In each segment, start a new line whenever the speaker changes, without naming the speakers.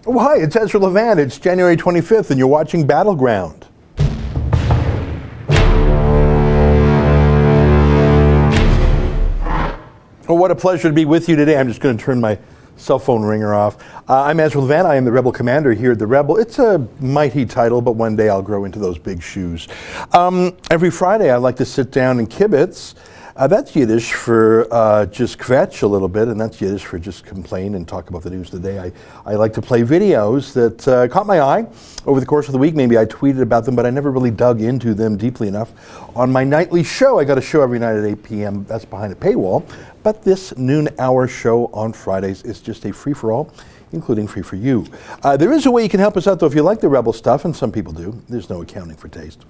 Oh, hi, it's Ezra Levant. It's January 25th, and you're watching Battleground. Oh, what a pleasure to be with you today. I'm just going to turn my cell phone ringer off. I'm Ezra Levant. I am the Rebel Commander here at the Rebel. It's a mighty title, but one day I'll grow into those big shoes. Every Friday, I like to sit down and kibitz. That's Yiddish for just kvetch a little bit, and that's Yiddish for just complain and talk about the news of the day. I like to play videos that caught my eye over the course of the week. Maybe I tweeted about them, but I never really dug into them deeply enough. On my nightly show, I got a show every night at 8 p.m. That's behind a paywall. But this noon-hour show on Fridays is just a free-for-all, including free for you. There is a way you can help us out, though, if you like the Rebel stuff, and some people do. There's no accounting for taste.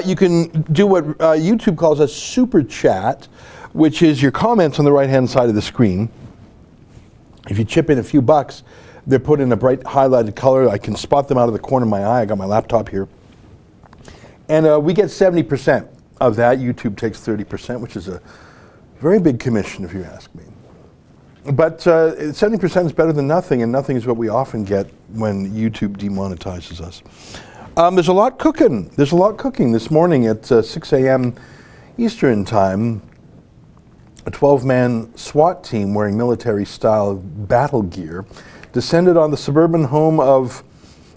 You can do what YouTube calls a super chat, which is your comments on the right-hand side of the screen. If you chip in a few bucks, they're put in a bright highlighted color. I can spot them out of the corner of my eye. I got my laptop here. And we get 70% of that. YouTube takes 30%, which is a very big commission, if you ask me. But 70% is better than nothing, and nothing is what we often get when YouTube demonetizes us. There's a lot cooking. There's a lot cooking this morning at 6 a.m. Eastern Time. A 12-man SWAT team wearing military-style battle gear descended on the suburban home of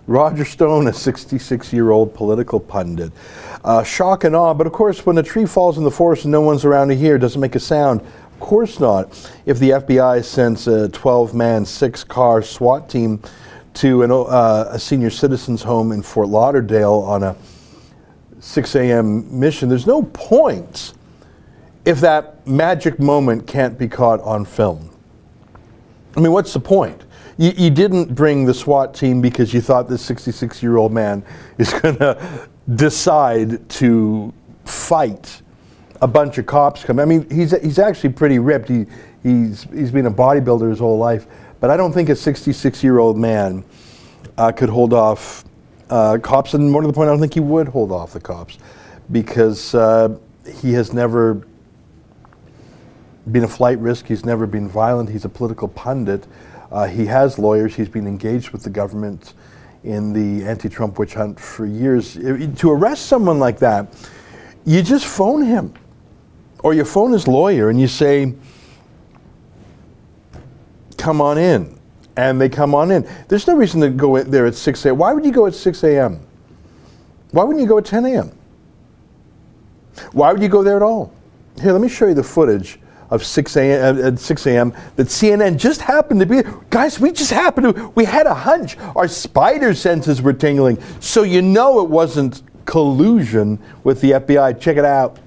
Roger Stone, a 66-year-old political pundit. Shock and awe, but of course, when a tree falls in the forest and no one's around to hear, it doesn't make a sound. Of course not. If the FBI sends a 12-man, 6-car SWAT team to a senior citizen's home in Fort Lauderdale on a 6 a.m. mission, there's no point if that magic moment can't be caught on film. I mean, what's the point? You didn't bring the SWAT team because you thought this 66-year-old man is going to decide to fight a bunch of cops coming. I mean, he's actually pretty ripped. He's been a bodybuilder his whole life. But I don't think a 66-year-old man could hold off cops, and more to the point, I don't think he would hold off the cops because he has never been a flight risk. He's never been violent. He's a political pundit. He has lawyers. He's been engaged with the government in the anti-Trump witch hunt for years. To arrest someone like that, you just phone him, or you phone his lawyer and you say, come on in, and they come on in. There's no reason to go in there at 6 a.m. Why would you go at 6 a.m.? Why wouldn't you go at 10 a.m.? Why would you go there at all? Here, let me show you the footage of 6 a.m. that CNN just happened to be. Guys, we had a hunch. Our spider senses were tingling. So you know it wasn't collusion with the FBI. Check it out.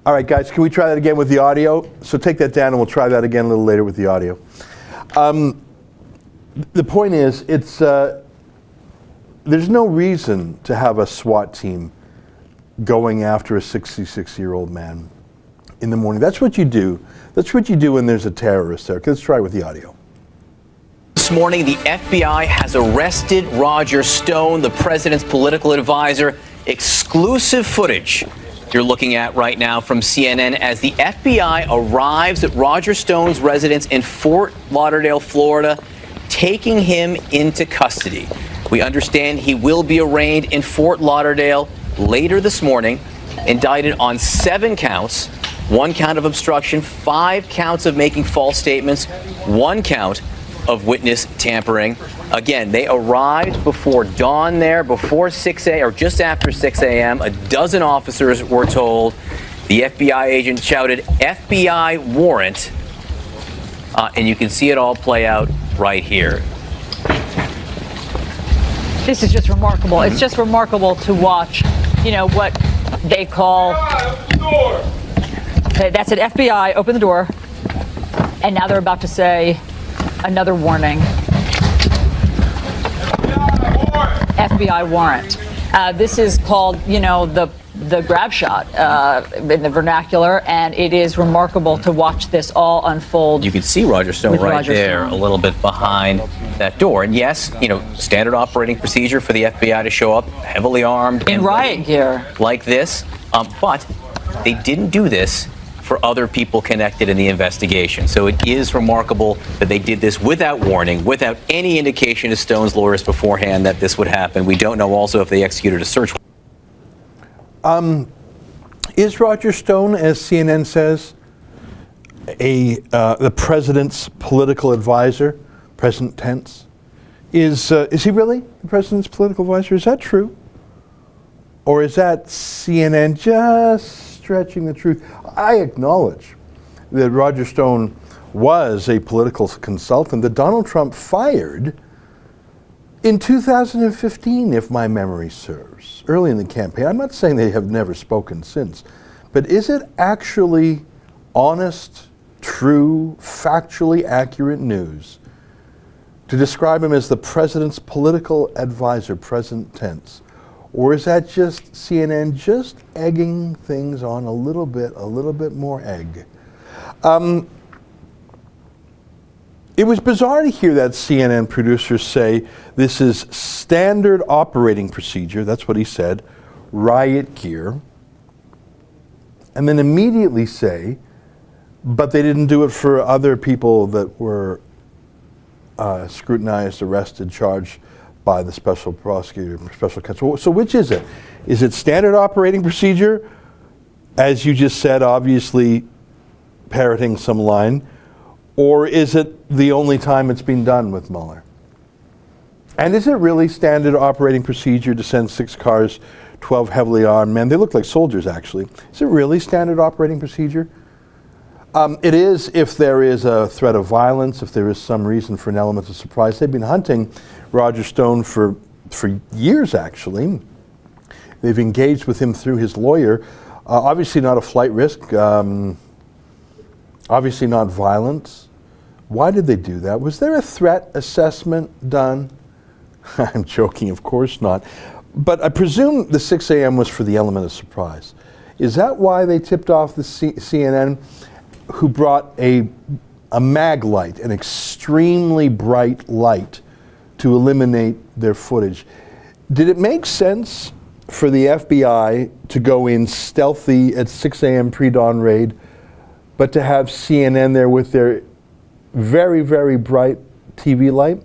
All right, guys, can we try that again with the audio? So take that down and we'll try that again a little later with the audio. The point is, there's no reason to have a SWAT team going after a 66-year-old man in the morning. That's what you do. That's what you do when there's a terrorist there. Let's try with the audio.
This morning, the FBI has arrested Roger Stone, the president's political advisor. Exclusive footage you're looking at right now from CNN as the FBI arrives at Roger Stone's residence in Fort Lauderdale, Florida, taking him into custody. We understand he will be arraigned in Fort Lauderdale later this morning, indicted on 7 counts, 1 count of obstruction, 5 counts of making false statements, 1 count of witness tampering. Again, they arrived before dawn there, before 6 a.m. or just after 6 a.m. A dozen officers were told. The FBI agent shouted, "FBI warrant," and you can see it all play out right here.
This is just remarkable. It's just remarkable to watch, what they call, that's it, FBI, open the door, and now they're about to say another warning. FBI warrant. This is called, the grab shot in the vernacular, and it is remarkable to watch this all unfold.
You can see Roger Stone right there, a little bit behind that door. And yes, standard operating procedure for the FBI to show up heavily armed
in riot gear
like this. But they didn't do this for other people connected in the investigation. So it is remarkable that they did this without warning, without any indication to Stone's lawyers beforehand that this would happen. We don't know also if they executed a search.
Is Roger Stone, as CNN says, the president's political advisor, present tense? Is he really the president's political advisor? Is that true? Or is that CNN just stretching the truth? I acknowledge that Roger Stone was a political consultant that Donald Trump fired in 2015, if my memory serves, early in the campaign. I'm not saying they have never spoken since, but is it actually honest, true, factually accurate news to describe him as the president's political advisor, present tense? Or is that just CNN just egging things on a little bit more egg? It was bizarre to hear that CNN producer say this is standard operating procedure, that's what he said, riot gear, and then immediately say, but they didn't do it for other people that were scrutinized, arrested, charged by the special prosecutor, special counsel. So which is it? Is it standard operating procedure, as you just said, obviously parroting some line, or is it the only time it's been done with Mueller? And is it really standard operating procedure to send 6 cars, 12 heavily armed men? They look like soldiers, actually. Is it really standard operating procedure? It is if there is a threat of violence, if there is some reason for an element of surprise. They've been hunting Roger Stone for years, actually. They've engaged with him through his lawyer. Obviously not a flight risk, obviously not violence. Why did they do that? Was there a threat assessment done? I'm joking, of course not. But I presume the 6 a.m. was for the element of surprise. Is that why they tipped off the CNN, who brought a mag light, an extremely bright light, to eliminate their footage? Did it make sense for the FBI to go in stealthy at 6 a.m. pre-dawn raid, but to have CNN there with their very, very bright TV light?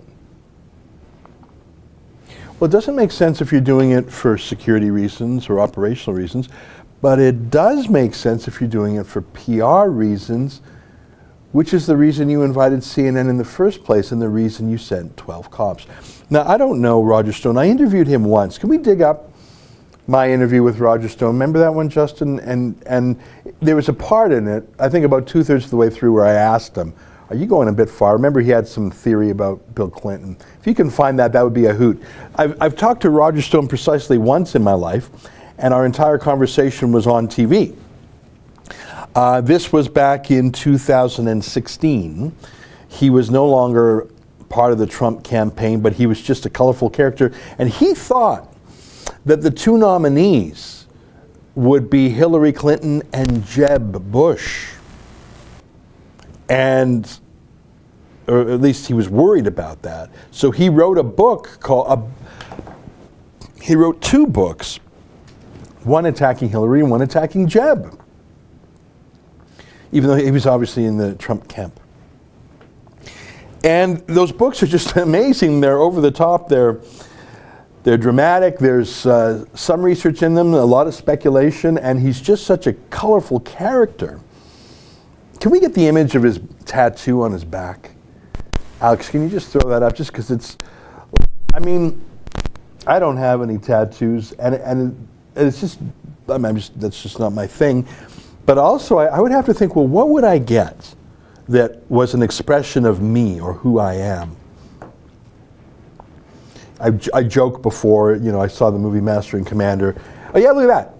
Well, it doesn't make sense if you're doing it for security reasons or operational reasons, but it does make sense if you're doing it for PR reasons, which is the reason you invited CNN in the first place and the reason you sent 12 cops. Now, I don't know Roger Stone. I interviewed him once. Can we dig up my interview with Roger Stone? Remember that one, Justin? And there was a part in it, I think about 2/3 of the way through, where I asked him, are you going a bit far? Remember, he had some theory about Bill Clinton. If you can find that, that would be a hoot. I've talked to Roger Stone precisely once in my life, and our entire conversation was on TV. This was back in 2016. He was no longer part of the Trump campaign, but he was just a colorful character. And he thought that the 2 nominees would be Hillary Clinton and Jeb Bush. And, or at least he was worried about that. So he wrote a book he wrote 2 books, one attacking Hillary and one attacking Jeb, even though he was obviously in the Trump camp. And those books are just amazing. They're over the top. They're dramatic. There's some research in them, a lot of speculation, and he's just such a colorful character. Can we get the image of his tattoo on his back? Alex, can you just throw that up? Just because it's, I mean, I don't have any tattoos, and it's just, I mean, that's just not my thing. But also, I would have to think, well, what would I get that was an expression of me or who I am? I joked before, you know, I saw the movie Master and Commander. Oh yeah, look at that.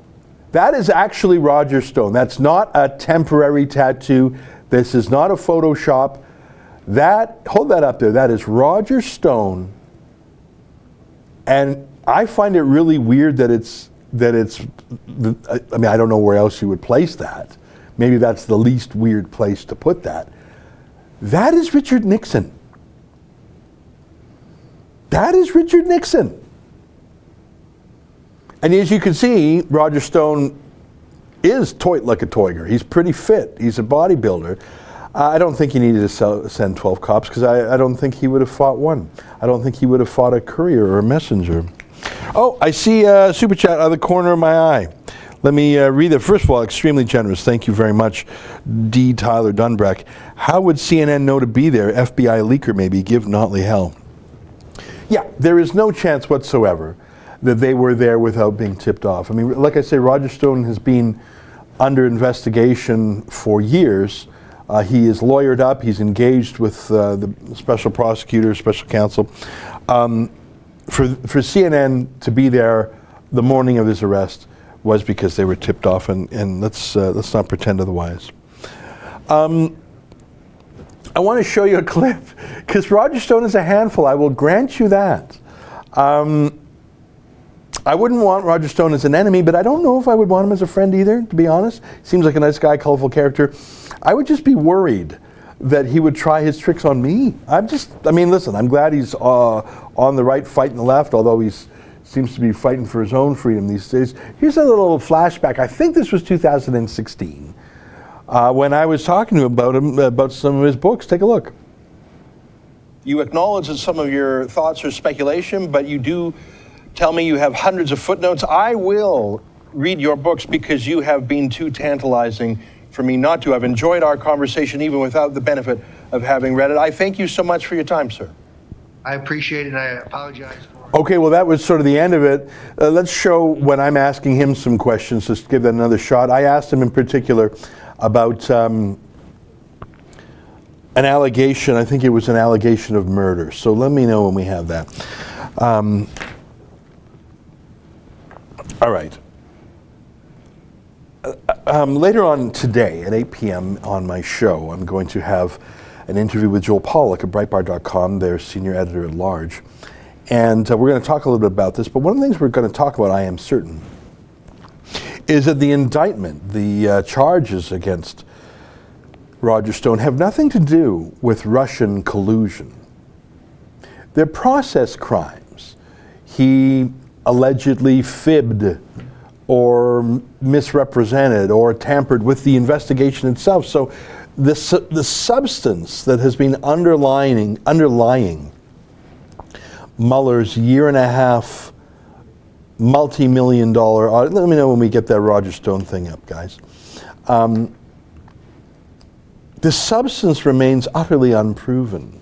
That is actually Roger Stone. That's not a temporary tattoo. This is not a Photoshop. Hold that up there. That is Roger Stone. And I find it really weird that I mean, I don't know where else you would place that. Maybe that's the least weird place to put that. That is Richard Nixon. That is Richard Nixon. And as you can see, Roger Stone is toit like a toiger. He's pretty fit. He's a bodybuilder. I don't think he needed to send 12 cops because I don't think he would have fought one. I don't think he would have fought a courier or a messenger. Oh, I see a super chat out of the corner of my eye. Let me read it. First of all, extremely generous. Thank you very much, D. Tyler Dunbrack. How would CNN know to be there? FBI leaker maybe. Give Notley hell. Yeah, there is no chance whatsoever that they were there without being tipped off. I mean, like I say, Roger Stone has been under investigation for years. He is lawyered up. He's engaged with the special prosecutor, special counsel. For CNN to be there the morning of his arrest was because they were tipped off, and let's not pretend otherwise. I want to show you a clip because Roger Stone is a handful. I will grant you that. I wouldn't want Roger Stone as an enemy, but I don't know if I would want him as a friend either, to be honest. Seems like a nice guy, colorful character. I would just be worried that he would try his tricks on me. Listen, I'm glad he's on the right, fighting the left, although he seems to be fighting for his own freedom these days. Here's a little flashback. I think this was 2016, when I was talking to him about some of his books. Take a look. You acknowledge that some of your thoughts are speculation, but you do tell me you have hundreds of footnotes. I will read your books because you have been too tantalizing for me not to. I've enjoyed our conversation even without the benefit of having read it. I thank you so much for your time, sir.
I appreciate it, and I apologize for...
Okay, well, that was sort of the end of it. Let's show when I'm asking him some questions, just give that another shot. I asked him in particular about an allegation. I think it was an allegation of murder. So let me know when we have that. All right. Later on today at 8 p.m. on my show, I'm going to have an interview with Joel Pollack of Breitbart.com, their senior editor at large. And we're going to talk a little bit about this. But one of the things we're going to talk about, I am certain, is that the indictment, the charges against Roger Stone have nothing to do with Russian collusion. They're process crimes. He allegedly fibbed or misrepresented or tampered with the investigation itself. So the substance that has been underlying Mueller's year-and-a-half multi-million-dollar audit. Let me know when we get that Roger Stone thing up, guys. The substance remains utterly unproven.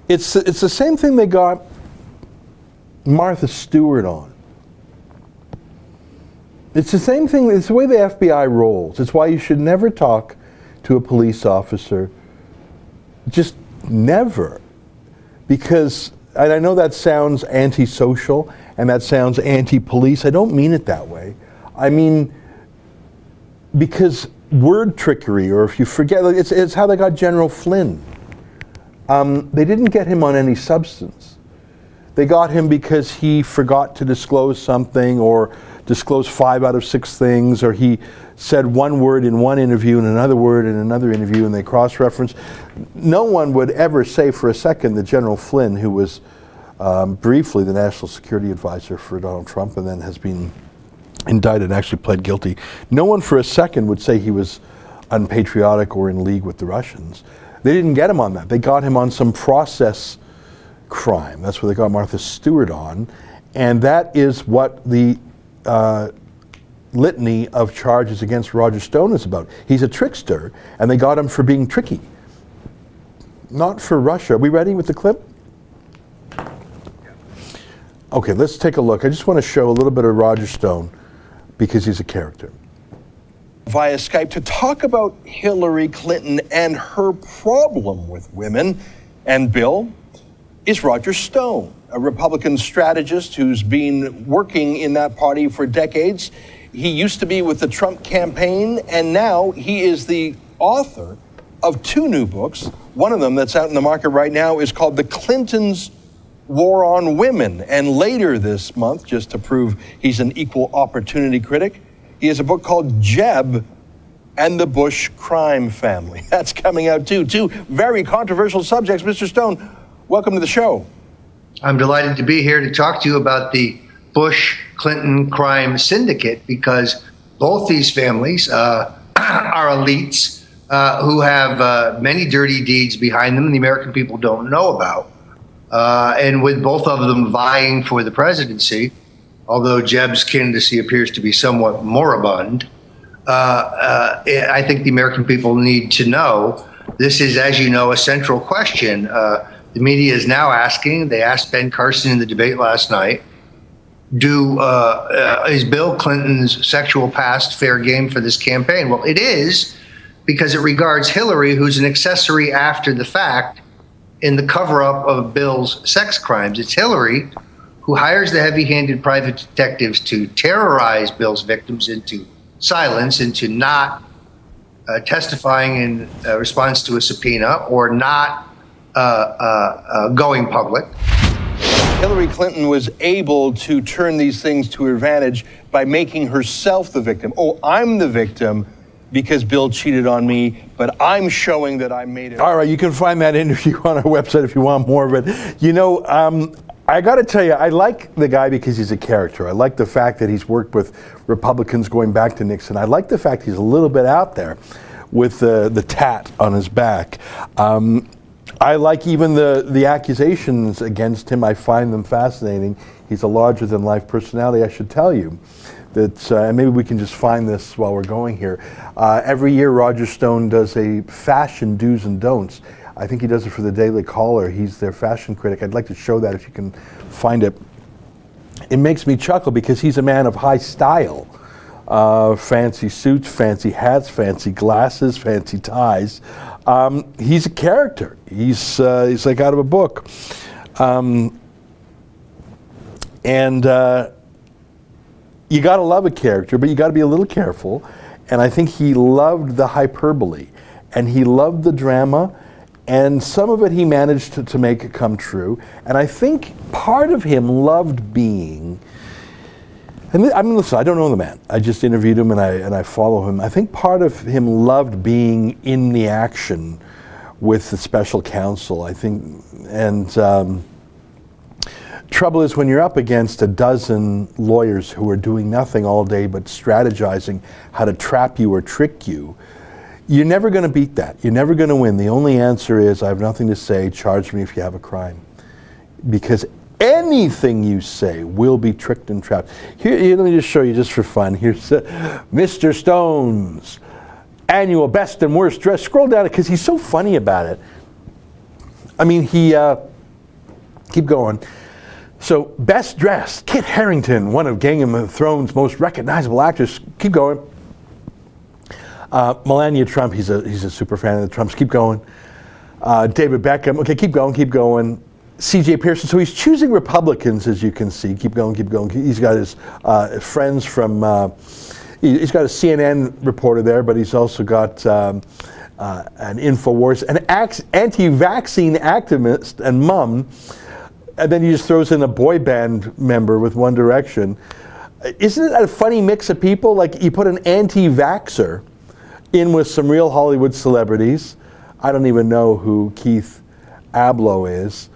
It's the same thing they got Martha Stewart on. It's the same thing. It's the way the FBI rolls. It's why you should never talk to a police officer. Just never. Because, and I know that sounds antisocial and that sounds anti-police. I don't mean it that way. I mean, because word trickery, or if you forget, it's how they got General Flynn. They didn't get him on any substance. They got him because he forgot to disclose something, or disclose 5 out of 6 things, or he said one word in one interview and another word in another interview, and they cross-referenced. No one would ever say for a second that General Flynn, who was briefly the national security advisor for Donald Trump and then has been indicted and actually pled guilty, no one for a second would say he was unpatriotic or in league with the Russians. They didn't get him on that. They got him on some process crime. That's what they got Martha Stewart on. And that is what the litany of charges against Roger Stone is about. He's a trickster, and they got him for being tricky. Not for Russia. Are we ready with the clip? Okay, let's take a look. I just want to show a little bit of Roger Stone because he's a character. Via Skype to talk about Hillary Clinton and her problem with women and Bill is Roger Stone, a Republican strategist who's been working in that party for decades. He used to be with the Trump campaign, and now he is the author of 2 new books. One of them that's out in the market right now is called The Clintons' War on Women. And later this month, just to prove he's an equal opportunity critic, he has a book called Jeb and the Bush Crime Family. That's coming out too. 2 very controversial subjects. Mr. Stone, welcome to the show.
I'm delighted to be here to talk to you about the Bush-Clinton crime syndicate, because both these families are elites who have many dirty deeds behind them the American people don't know about. And with both of them vying for the presidency, although Jeb's candidacy appears to be somewhat moribund, I think the American people need to know this is, as you know, a central question. The media is now asking, they asked Ben Carson in the debate last night, is Bill Clinton's sexual past fair game for this campaign? Well, it is, because it regards Hillary, who's an accessory after the fact in the cover-up of Bill's sex crimes. It's Hillary who hires the heavy-handed private detectives to terrorize Bill's victims into silence, into not testifying in response to a subpoena or not going public.
Hillary Clinton was able to turn these things to her advantage by making herself the victim. Oh, I'm the victim because Bill cheated on me, but I'm showing that I made it. All right, you can find that interview on our website if you want more of it. You know, I got to tell you, I like the guy because he's a character. I like the fact that he's worked with Republicans going back to Nixon. I like the fact he's a little bit out there with the tat on his back. I like even the accusations against him. I find them fascinating. He's a larger-than-life personality, I should tell you. That and maybe we can just find this while we're going here. Every year, Roger Stone does a fashion do's and don'ts. I think he does it for the Daily Caller. He's their fashion critic. I'd like to show that if you can find it. It makes me chuckle because he's a man of high style. Fancy suits, fancy hats, fancy glasses, fancy ties. He's a character. He's like out of a book. You got to love a character, but you got to be a little careful. And I think he loved the hyperbole, and he loved the drama, and some of it he managed to make it come true. And I think part of him loved being. And I mean, listen, I don't know the man. I just interviewed him and I follow him. I think part of him loved being in the action with the special counsel. I think, and trouble is when you're up against a dozen lawyers who are doing nothing all day but strategizing how to trap you or trick you, you're never going to beat that. You're never going to win. The only answer is, I have nothing to say, charge me if you have a crime. Because anything you say will be tricked and trapped. Here, let me just show you just for fun. Here's Mr. Stone's annual best and worst dress. Scroll down it because he's so funny about it. I mean, keep going. So, best dressed, Kit Harington, one of Game of Thrones' most recognizable actors. Keep going. Melania Trump, he's a super fan of the Trumps. Keep going. David Beckham. Okay, keep going, keep going. C.J. Pearson. So he's choosing Republicans, as you can see. Keep going, keep going. He's got his friends from. He's got a CNN reporter there, but he's also got an InfoWars, an anti-vaccine activist and mum. And then he just throws in a boy band member with One Direction. Isn't it a funny mix of people? Like, you put an anti-vaxxer in with some real Hollywood celebrities. I don't even know who Keith Abloh is.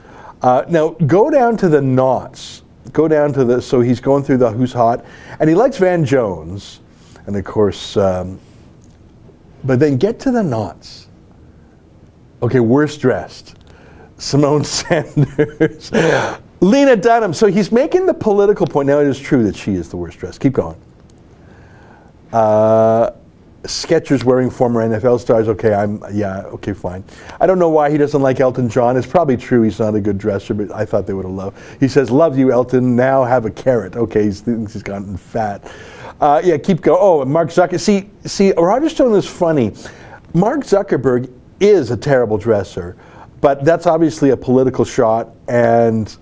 Now, go down to the knots. Go down to the, so he's going through the who's hot. And he likes Van Jones. And of course, but then get to the knots. Okay, worst dressed. Simone Sanders. Lena Dunham. So he's making the political point. Now, it is true that she is the worst dressed. Keep going. Skechers wearing former NFL stars. Okay, okay, fine. I don't know why he doesn't like Elton John. It's probably true he's not a good dresser, but I thought they would have loved. He says, "Love you, Elton. Now have a carrot." Okay, he thinks he's gotten fat. Yeah, keep going. Oh, and Mark Zuckerberg. See, Roger Stone is funny. Mark Zuckerberg is a terrible dresser, but that's obviously a political shot, and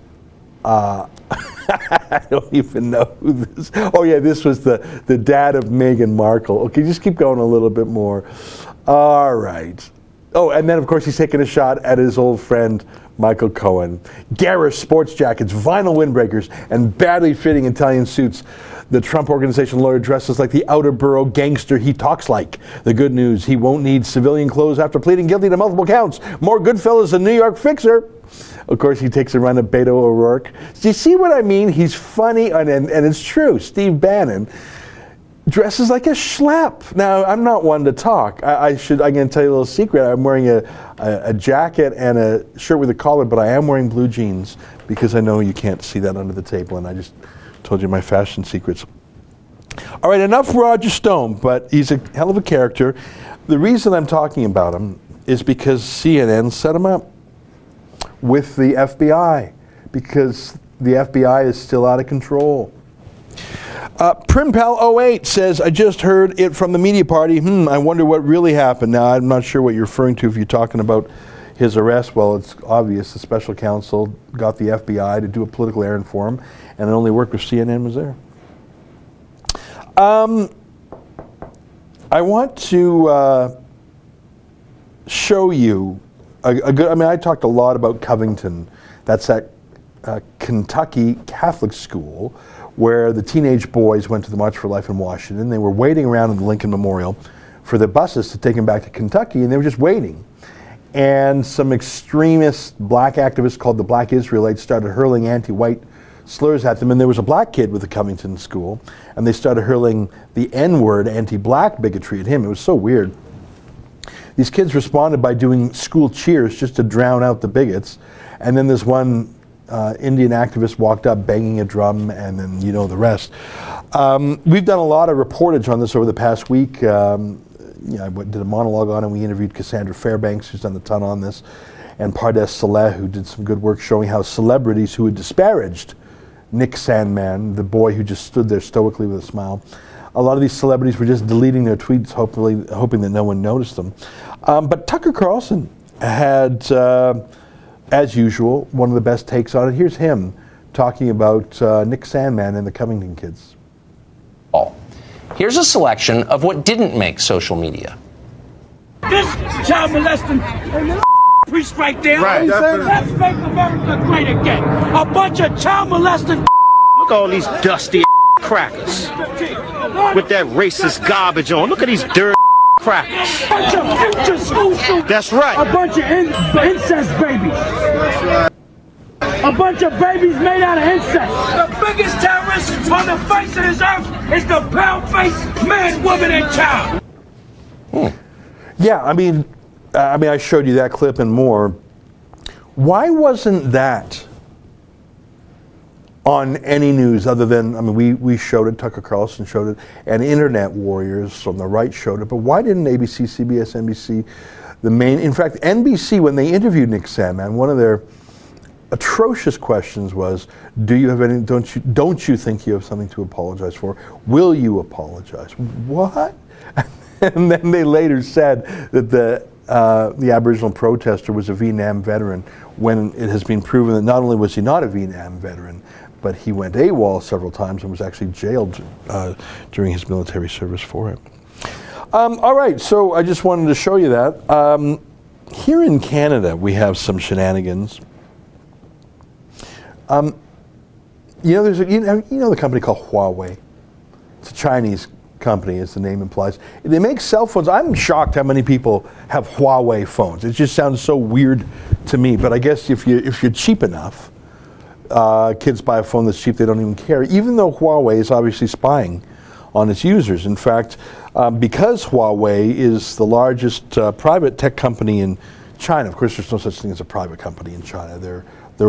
I don't even know who this. Oh yeah, this was the dad of Meghan Markle. Okay, just keep going a little bit more. All right. Oh, and then of course he's taking a shot at his old friend Michael Cohen. Garish sports jackets, vinyl windbreakers, and badly fitting Italian suits. The Trump Organization lawyer dresses like the outer borough gangster he talks like. The good news, he won't need civilian clothes after pleading guilty to multiple counts. More Goodfellas than New York Fixer. Of course, he takes a run at Beto O'Rourke. Do you see what I mean? He's funny, and it's true. Steve Bannon. dresses like a schlep. Now, I'm not one to talk. I'm going to tell you a little secret. I'm wearing a jacket and a shirt with a collar, but I am wearing blue jeans because I know you can't see that under the table, and I just told you my fashion secrets. All right, enough Roger Stone, but he's a hell of a character. The reason I'm talking about him is because CNN set him up with the FBI, because the FBI is still out of control. Primpal08 says, I just heard it from the media party. I wonder what really happened. Now, I'm not sure what you're referring to if you're talking about his arrest. Well, it's obvious the special counsel got the FBI to do a political errand for him, and it only worked if CNN was there. I want to show you a good, I talked a lot about Covington. That's that Kentucky Catholic school where the teenage boys went to the March for Life in Washington. They were waiting around in the Lincoln Memorial for the buses to take them back to Kentucky, and they were just waiting. And some extremist black activists called the Black Israelites started hurling anti-white slurs at them, and there was a black kid with the Covington school, and they started hurling the N-word anti-black bigotry at him. It was so weird. These kids responded by doing school cheers just to drown out the bigots, and then this one Indian activist walked up banging a drum, and then you know the rest. We've done a lot of reportage on this over the past week. I did a monologue on it. We interviewed Cassandra Fairbanks, who's done a ton on this, and Pardes Saleh, who did some good work showing how celebrities who had disparaged Nick Sandmann, the boy who just stood there stoically with a smile, a lot of these celebrities were just deleting their tweets, hoping that no one noticed them. But Tucker Carlson had, as usual, one of the best takes on it. Here's him talking about Nick Sandmann and the Covington kids.
Here's a selection of what didn't make social media.
This child molesting priest right there. Right. Let's make America great again. A bunch of child molesting.
Look at all these dusty crackers with that racist garbage on. Look at these dirty crackers.
Bunch of future school shooters.
That's right.
A bunch of incest babies. A bunch of babies made out of incest. The biggest terrorist on the face of this earth is the pale-faced man, woman, and child.
Yeah, I showed you that clip and more. Why wasn't that on any news other than, we showed it, Tucker Carlson showed it, and internet warriors on the right showed it, but why didn't ABC, CBS, NBC, in fact, NBC, when they interviewed Nick Sandmann, one of their atrocious questions was, don't you think you have something to apologize for? Will you apologize? What? And then they later said that the Aboriginal protester was a Vietnam veteran, when it has been proven that not only was he not a Vietnam veteran, but he went AWOL several times and was actually jailed during his military service for it. All right, so I just wanted to show you that. Here in Canada, we have some shenanigans. There's the company called Huawei. It's a Chinese company, as the name implies. They make cell phones. I'm shocked how many people have Huawei phones. It just sounds so weird to me. But I guess if you're cheap enough, kids buy a phone that's cheap. They don't even care. Even though Huawei is obviously spying on its users. In fact, because Huawei is the largest private tech company in China. Of course, there's no such thing as a private company in China. They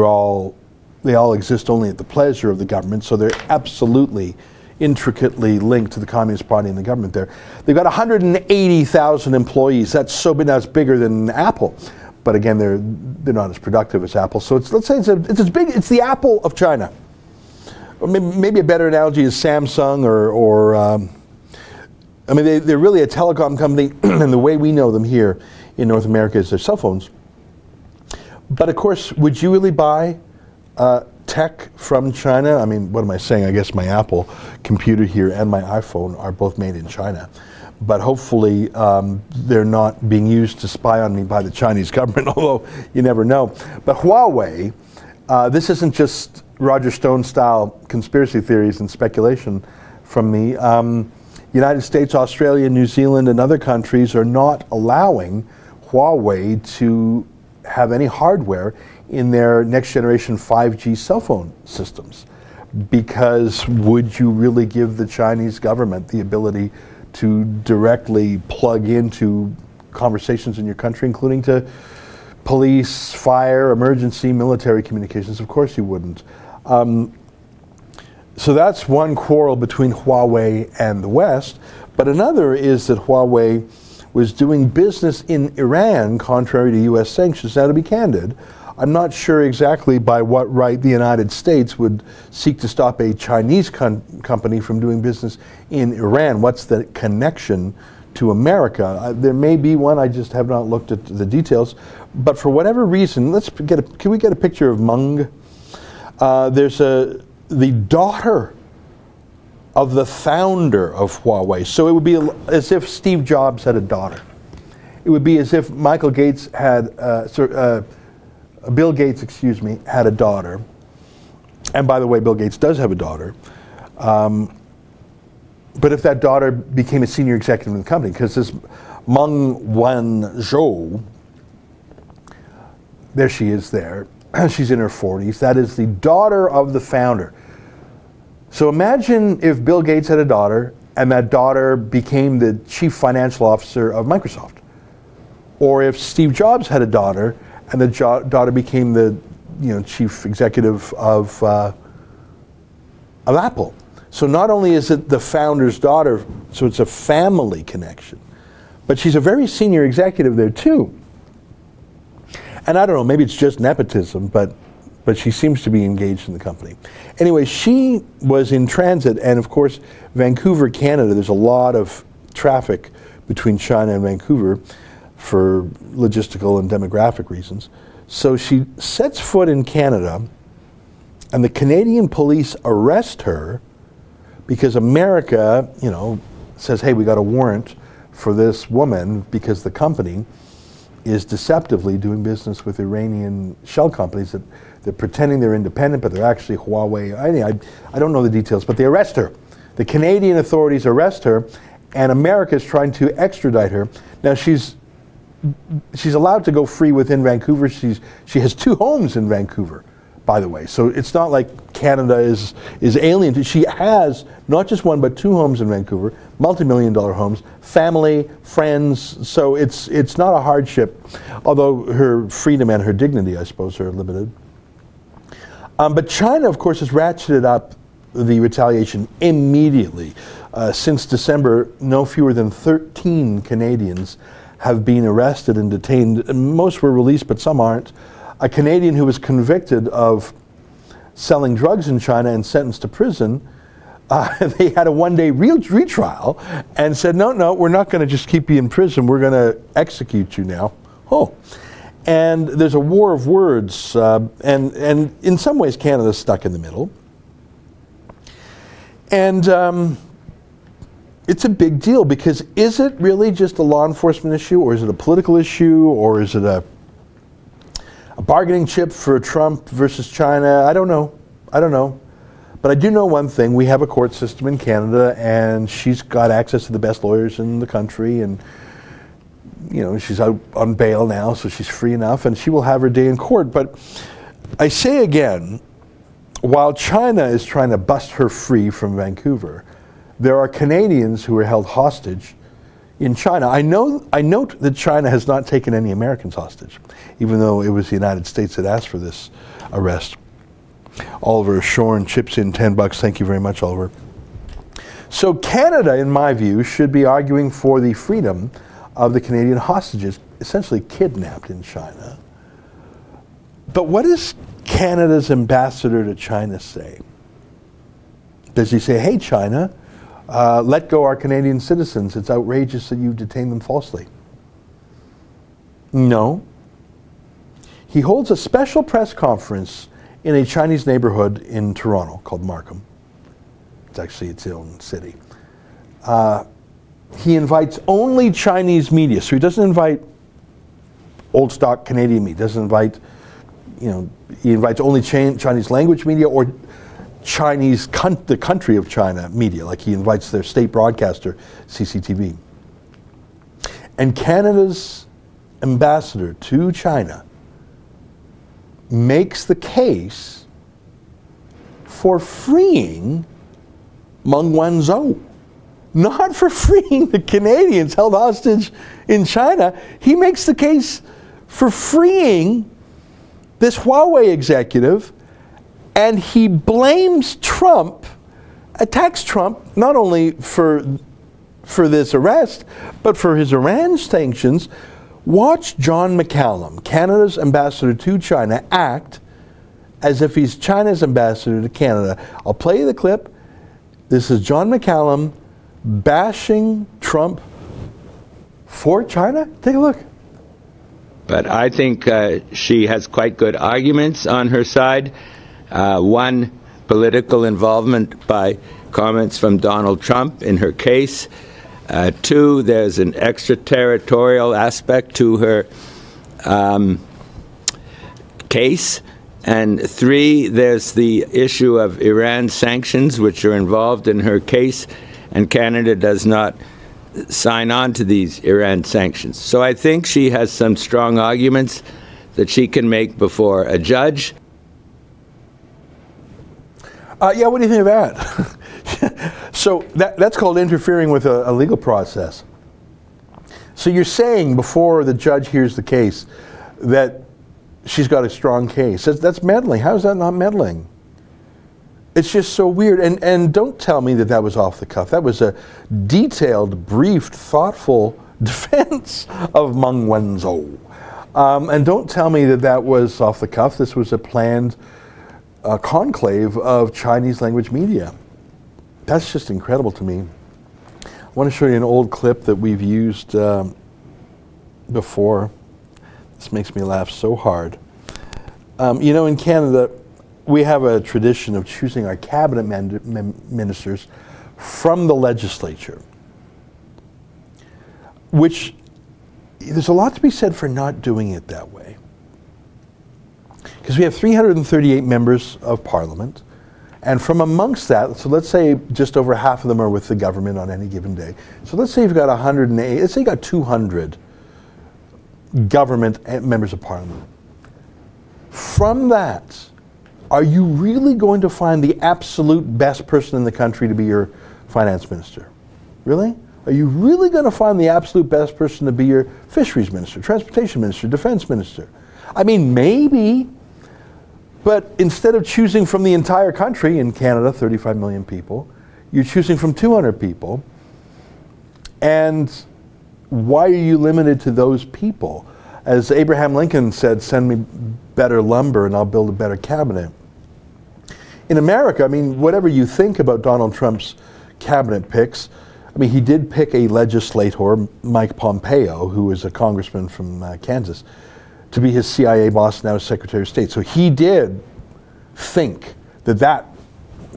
all exist only at the pleasure of the government, so they're absolutely intricately linked to the Communist Party and the government there. They've got 180,000 employees. That's so big, that's bigger than Apple. But again, they're not as productive as Apple. So let's say it's as big, it's the Apple of China. Or maybe a better analogy is Samsung they're really a telecom company, and the way we know them here in North America is their cell phones. But of course, would you really buy tech from China? What am I saying? I guess my Apple computer here and my iPhone are both made in China. But hopefully they're not being used to spy on me by the Chinese government, although you never know. But Huawei, this isn't just Roger Stone style conspiracy theories and speculation from me. United States, Australia, New Zealand, and other countries are not allowing Huawei to have any hardware in their next generation 5G cell phone systems because would you really give the Chinese government the ability to directly plug into conversations in your country, including to police, fire, emergency, military communications? Of course you wouldn't. So that's one quarrel between Huawei and the West. But another is that Huawei was doing business in Iran contrary to U.S. sanctions. Now, to be candid, I'm not sure exactly by what right the United States would seek to stop a Chinese company from doing business in Iran. What's the connection to America? There may be one, I just have not looked at the details. But for whatever reason, can we get a picture of Meng? There's the daughter of the founder of Huawei. So it would be as if Steve Jobs had a daughter. It would be as if Bill Gates, had a daughter. And by the way, Bill Gates does have a daughter. But if that daughter became a senior executive in the company, because this Meng Wanzhou, there she is there, she's in her 40s, that is the daughter of the founder. So imagine if Bill Gates had a daughter and that daughter became the chief financial officer of Microsoft. Or if Steve Jobs had a daughter and the daughter became the chief executive of Apple. So not only is it the founder's daughter, so it's a family connection, but she's a very senior executive there too. And I don't know, maybe it's just nepotism, but she seems to be engaged in the company. Anyway, she was in transit, and of course, Vancouver, Canada, there's a lot of traffic between China and Vancouver for logistical and demographic reasons. So she sets foot in Canada, and the Canadian police arrest her because America, says, hey, we got a warrant for this woman because the company is deceptively doing business with Iranian shell companies that they're pretending they're independent, but they're actually Huawei. I don't know the details, but they arrest her. The Canadian authorities arrest her, and America is trying to extradite her. Now she's allowed to go free within Vancouver. She has 2 homes in Vancouver, by the way. So it's not like Canada is alien to. She has not just 1 but 2 homes in Vancouver, multi-million-dollar homes, family, friends. So it's not a hardship, although her freedom and her dignity, I suppose, are limited. But China, of course, has ratcheted up the retaliation immediately. Since December, no fewer than 13 Canadians have been arrested and detained. Most were released, but some aren't. A Canadian who was convicted of selling drugs in China and sentenced to prison, they had a 1-day retrial and said, no, we're not going to just keep you in prison, we're going to execute you now. Oh. And there's a war of words, and in some ways Canada's stuck in the middle. And it's a big deal because is it really just a law enforcement issue, or is it a political issue, or is it a bargaining chip for Trump versus China? I don't know. But I do know one thing. We have a court system in Canada, and she's got access to the best lawyers in the country, and she's out on bail now, so she's free enough, and she will have her day in court. But I say again, while China is trying to bust her free from Vancouver, there are Canadians who are held hostage in China. I note that China has not taken any Americans hostage, even though it was the United States that asked for this arrest. Oliver Shorn chips in $10. Thank you very much, Oliver. So Canada, in my view, should be arguing for the freedom of the Canadian hostages, essentially kidnapped in China. But what does Canada's ambassador to China say? Does he say, hey, China, let go our Canadian citizens. It's outrageous that you detain them falsely? No. He holds a special press conference in a Chinese neighborhood in Toronto called Markham. It's actually its own city. He invites only Chinese media. So he doesn't invite old stock Canadian media. Doesn't invite, he invites only Chinese language media or Chinese, the country of China media, like he invites their state broadcaster, CCTV. And Canada's ambassador to China makes the case for freeing Meng Wanzhou, not for freeing the Canadians held hostage in China. He makes the case for freeing this Huawei executive, and he blames Trump, attacks Trump not only for this arrest, but for his Iran sanctions. Watch John McCallum, Canada's ambassador to China, act as if he's China's ambassador to Canada. I'll play you the clip. This is John McCallum bashing Trump for China. Take a look.
But I think she has quite good arguments on her side. One, political involvement by comments from Donald Trump in her case. Two, there's an extraterritorial aspect to her case. And three, there's the issue of Iran sanctions, which are involved in her case, and Canada does not sign on to these Iran sanctions. So I think she has some strong arguments that she can make before a judge.
Yeah, what do you think of that? So that's called interfering with a legal process. So you're saying before the judge hears the case that she's got a strong case. That's meddling. How is that not meddling? It's just so weird. And don't tell me that was off the cuff. That was a detailed, briefed, thoughtful defense of Meng Wanzhou. And don't tell me that was off the cuff. This was a planned conclave of Chinese language media. That's just incredible to me. I want to show you an old clip that we've used before. This makes me laugh so hard. In Canada, we have a tradition of choosing our cabinet ministers from the legislature, which there's a lot to be said for not doing it that way. Because we have 338 members of Parliament, and from amongst that, so let's say just over half of them are with the government on any given day. So let's say you've got 108, let's say you've got 200 government members of Parliament. From that, are you really going to find the absolute best person in the country to be your finance minister? Really? Are you really going to find the absolute best person to be your fisheries minister, transportation minister, defense minister? I mean, maybe. But instead of choosing from the entire country, in Canada, 35 million people, you're choosing from 200 people. And why are you limited to those people? As Abraham Lincoln said, send me better lumber and I'll build a better cabinet. In America, I mean, whatever you think about Donald Trump's cabinet picks, I mean, he did pick a legislator, Mike Pompeo, who is a congressman from Kansas, to be his CIA boss, now Secretary of State. So he did think that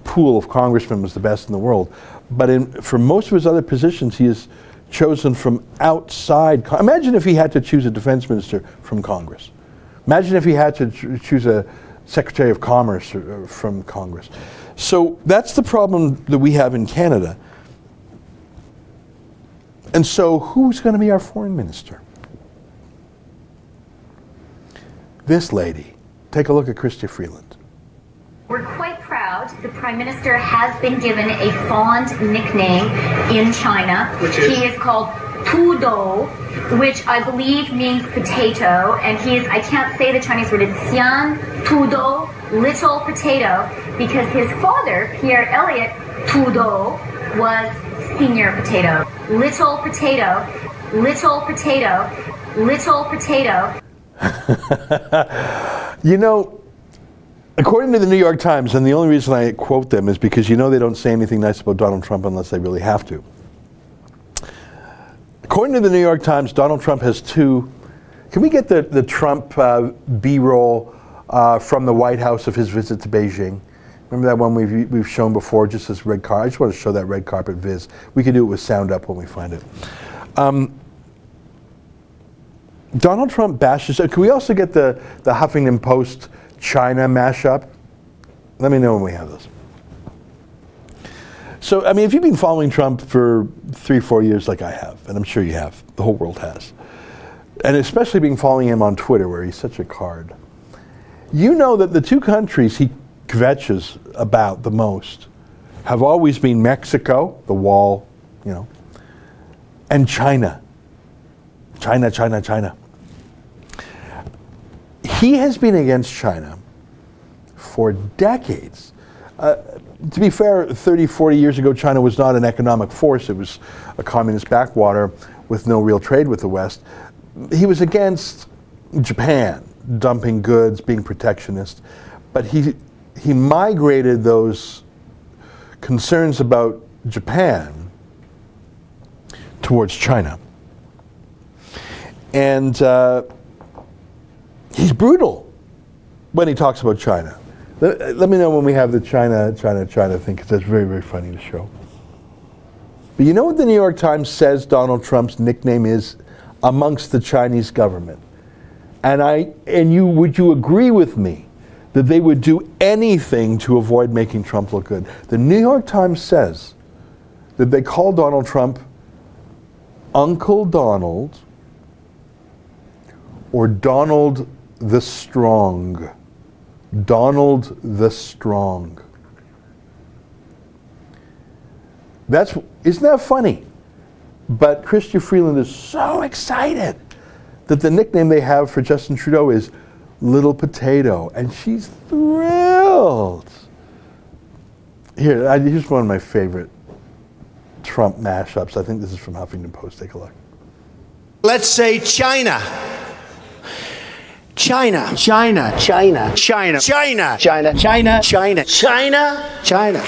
pool of congressmen was the best in the world. But for most of his other positions, he is chosen from outside. Imagine if he had to choose a defense minister from Congress. Imagine if he had to choose a Secretary of Commerce from Congress. So that's the problem that we have in Canada. And so who's going to be our foreign minister? This lady. Take a look at Chrystia Freeland.
We're quite proud the Prime Minister has been given a fond nickname in China. He is called Tudou, which I believe means potato, and I can't say the Chinese word, it's Xian Tudou, little potato, because his father, Pierre Elliott Tudou, was senior potato. Little potato, little potato, little potato.
According to the New York Times, and the only reason I quote them is because they don't say anything nice about Donald Trump unless they really have to. According to the New York Times, Donald Trump has two. Can we get the Trump B-roll from the White House of his visit to Beijing? Remember that one we've shown before, just this red carpet? I just want to show that red carpet viz. We can do it with sound up when we find it. Donald Trump bashes. Can we also get the Huffington Post China mashup? Let me know when we have those. So, I mean, if you've been following Trump for 3-4 years like I have, and I'm sure you have, the whole world has, and especially been following him on Twitter where he's such a card, you know that the two countries he kvetches about the most have always been Mexico, the wall, you know, and China. China. He has been against China for decades. To be fair, 30, 40 years ago, China was not an economic force. It was a communist backwater with no real trade with the West. He was against Japan, dumping goods, being protectionist. But he migrated those concerns about Japan towards China. And he's brutal when he talks about China. Let me know when we have the China thing, because that's very, very funny to show. But you know what the New York Times says Donald Trump's nickname is amongst the Chinese government? Would you agree with me that they would do anything to avoid making Trump look good? The New York Times says that they call Donald Trump Uncle Donald or Donald the Strong. Donald the Strong. Isn't that funny? But Chrystia Freeland is so excited that the nickname they have for Justin Trudeau is Little Potato, and she's thrilled. Here's one of my favorite Trump mashups. I think this is from Huffington Post. Take a look.
Let's say China. China. China. China. China. China. China. China. China. China. China.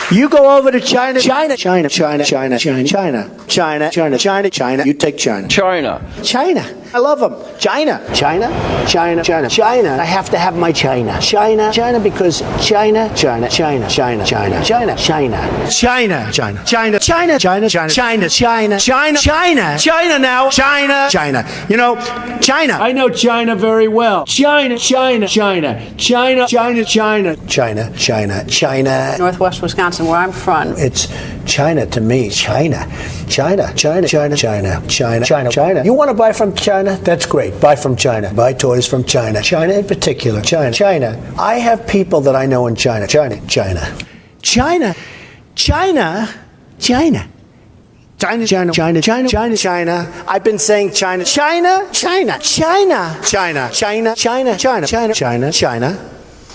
You go over to China. China. China. China. China. China. China. China. China. China. China. You take China. China. China. I love them. China. China. China. China. China. I have to have my China. China. China because China. China. China. China. China. China. China. China. China. China. China. China. China. China. China. China. China. China now. China. China. You know, China. I know China very well. China. China. China. China. China. China. China. China. China.
Northwest Wisconsin, where I'm from.
It's China to me. China. China. China. China. China. China. China. China. You want to buy from China? That's great. Buy from China. Buy toys from China. China in particular. China. China. I have people that I know in China. China. China. China. China. China. China, China, China, China, China, China. I've been saying China, China, China, China, China, China, China, China, China, China, China,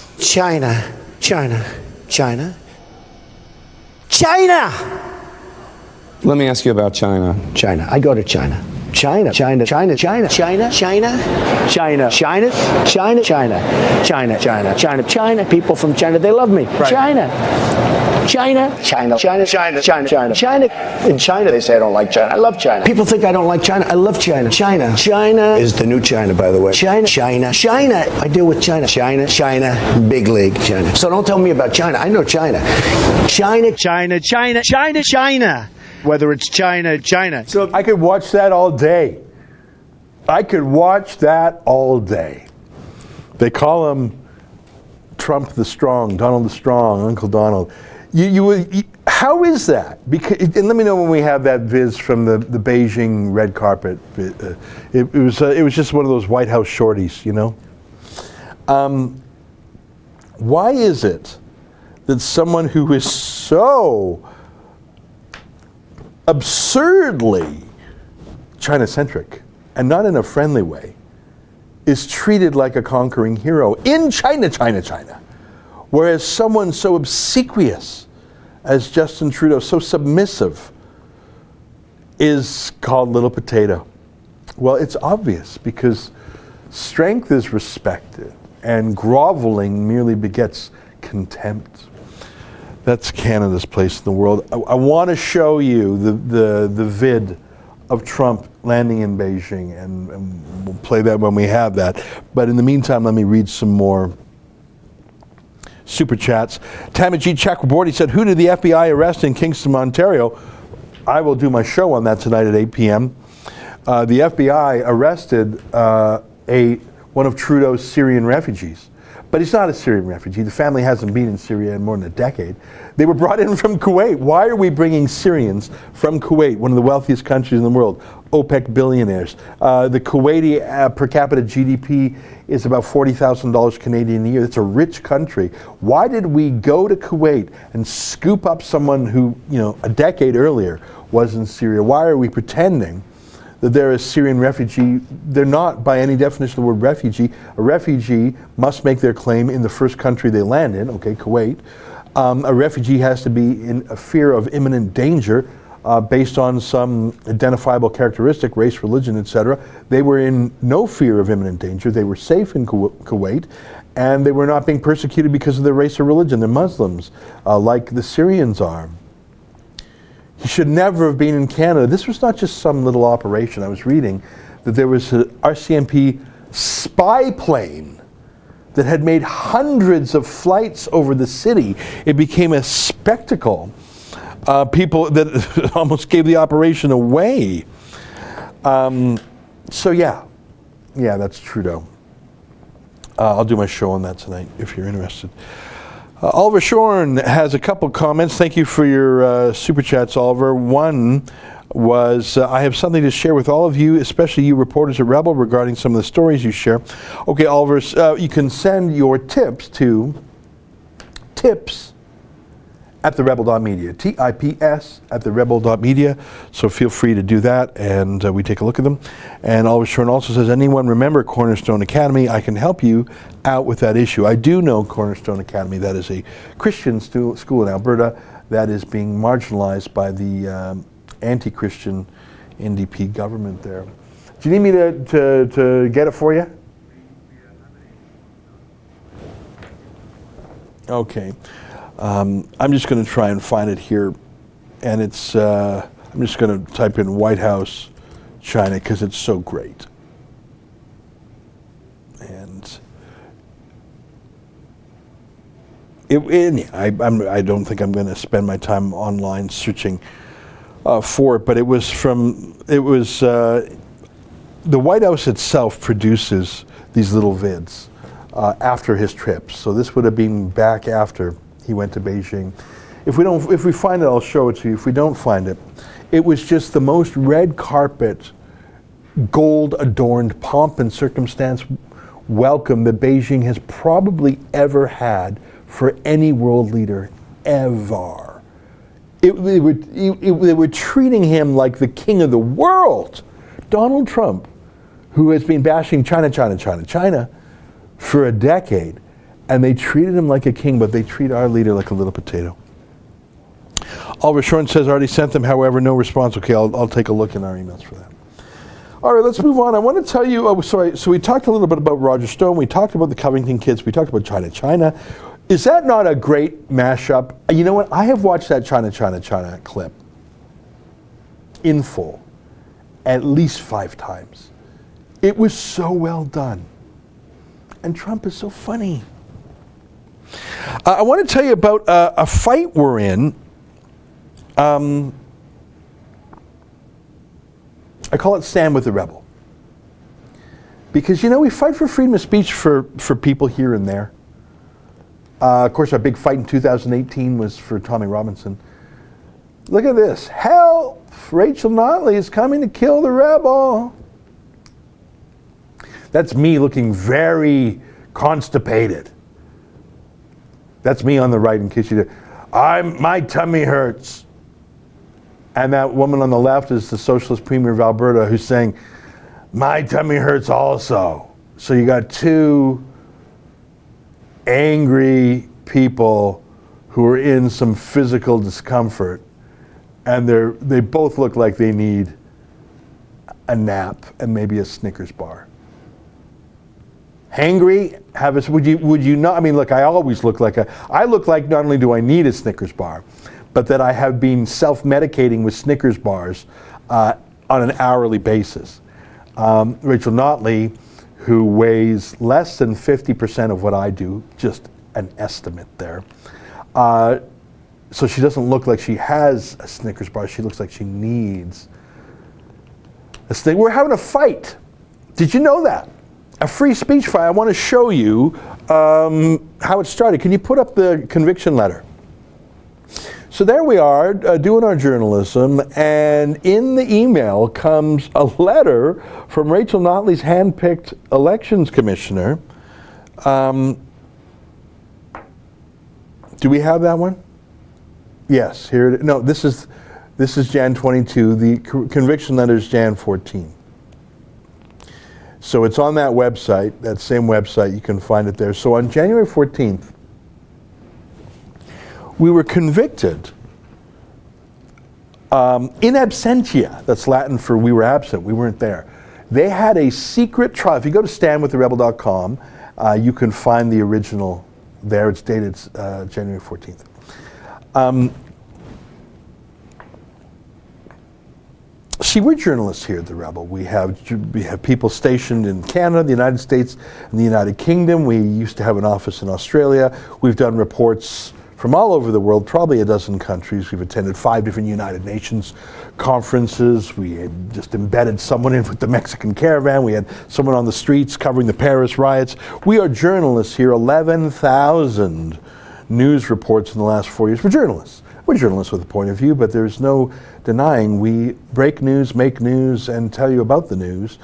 China, China, China, China.
Let me ask you about China.
China. I go to China. China, China, China, China, China, China, China, China, China, China, China, China, China, China. People from China, they love me. China. China, China, China, China, China, China, China. In China, they say I don't like China. I love China. People think I don't like China. I love China. China. China is the new China, by the way. China, China, China. I deal with China. China, China, big league China. So don't tell me about China. I know China. China, China, China, China, China. Whether it's China, China.
So I could watch that all day. I could watch that all day. They call him Trump the Strong, Donald the Strong, Uncle Donald. How is that? Because, and let me know when we have that viz from the Beijing red carpet. It was just one of those White House shorties, you know. Why is it that someone who is so absurdly China-centric, and not in a friendly way, is treated like a conquering hero in China, whereas someone so obsequious as Justin Trudeau, so submissive, is called Little Potato? Well, it's obvious, because strength is respected, and groveling merely begets contempt. That's Canada's place in the world. I want to show you the vid of Trump landing in Beijing, and we'll play that when we have that. But in the meantime, let me read some more super chats. Tamajit Chakraborty said, "Who did the FBI arrest in Kingston, Ontario?" I will do my show on that tonight at 8 p.m. The FBI arrested one of Trudeau's Syrian refugees. But he's not a Syrian refugee. The family hasn't been in Syria in more than a decade. They were brought in from Kuwait. Why are we bringing Syrians from Kuwait, one of the wealthiest countries in the world? OPEC billionaires. The Kuwaiti per capita GDP is about $40,000 Canadian a year. It's a rich country. Why did we go to Kuwait and scoop up someone who, a decade earlier was in Syria? Why are we pretending that they're a Syrian refugee? They're not, by any definition of the word refugee. A refugee must make their claim in the first country they land in, okay, Kuwait. A refugee has to be in a fear of imminent danger based on some identifiable characteristic, race, religion, etc. They were in no fear of imminent danger. They were safe in Kuwait, and they were not being persecuted because of their race or religion. They're Muslims, like the Syrians are. He should never have been in Canada. This was not just some little operation. I was reading that there was an RCMP spy plane that had made hundreds of flights over the city. It became a spectacle. People that almost gave the operation away. So yeah, that's Trudeau. I'll do my show on that tonight if you're interested. Oliver Shorn has a couple comments. Thank you for your super chats, Oliver. One was, I have something to share with all of you, especially you reporters at Rebel, regarding some of the stories you share. Okay, Oliver, you can send your tips to tips@therebel.media, tips@therebel.media. So feel free to do that, and we take a look at them. And Oliver Shorn also says, anyone remember Cornerstone Academy? I can help you out with that issue. I do know Cornerstone Academy. That is a Christian school in Alberta that is being marginalized by the anti-Christian NDP government there. Do you need me to get it for you? Okay. I'm just going to try and find it here, and it's. I'm just going to type in White House, China, because it's so great. And I don't think I'm going to spend my time online searching for it, but it was the White House itself produces these little vids after his trips. So this would have been back after he went to Beijing. If we find it, I'll show it to you. If we don't find it, it was just the most red carpet, gold adorned pomp and circumstance welcome that Beijing has probably ever had for any world leader ever. They were treating him like the king of the world. Donald Trump, who has been bashing China for a decade, and they treated him like a king, but they treat our leader like a little potato. Oliver Shorn says, already sent them, however, no response. Okay, I'll take a look in our emails for that. All right, let's move on. I want to tell you, so we talked a little bit about Roger Stone. We talked about the Covington kids. We talked about China. Is that not a great mashup? You know what? I have watched that China clip in full at least 5 times. It was so well done. And Trump is so funny. I want to tell you about a fight we're in. I call it Stand with the Rebel. Because, we fight for freedom of speech for people here and there. Of course, our big fight in 2018 was for Tommy Robinson. Look at this. Help! Rachel Notley is coming to kill the rebel. That's me looking very constipated. That's me on the right, in case you did. My tummy hurts. And that woman on the left is the Socialist Premier of Alberta, who's saying, my tummy hurts also. So you got 2 angry people who are in some physical discomfort, and they both look like they need a nap and maybe a Snickers bar. Hangry? Would you not? I mean, look, I always look like I look like not only do I need a Snickers bar, but that I have been self-medicating with Snickers bars on an hourly basis. Rachel Notley, who weighs less than 50% of what I do, just an estimate there. So she doesn't look like she has a Snickers bar. She looks like she needs a Snickers. We're having a fight. Did you know that? A free speech fight. I want to show you how it started. Can you put up the conviction letter? So there we are, doing our journalism, and in the email comes a letter from Rachel Notley's hand-picked elections commissioner. Do we have that one? Yes, here it is. No, this is Jan 22. The conviction letter is Jan 14. So it's on that website, that same website. You can find it there. So on January 14th, we were convicted in absentia. That's Latin for we were absent. We weren't there. They had a secret trial. If you go to standwiththerebel.com, you can find the original there. It's dated January 14th. See, we're journalists here at The Rebel. We have people stationed in Canada, the United States, and the United Kingdom. We used to have an office in Australia. We've done reports from all over the world, probably a dozen countries. We've attended 5 different United Nations conferences. We had just embedded someone in with the Mexican caravan. We had someone on the streets covering the Paris riots. We are journalists here, 11,000 news reports in the last 4 years. We're journalists. We're journalists with a point of view, but there's no denying we break news, make news, and tell you about the news.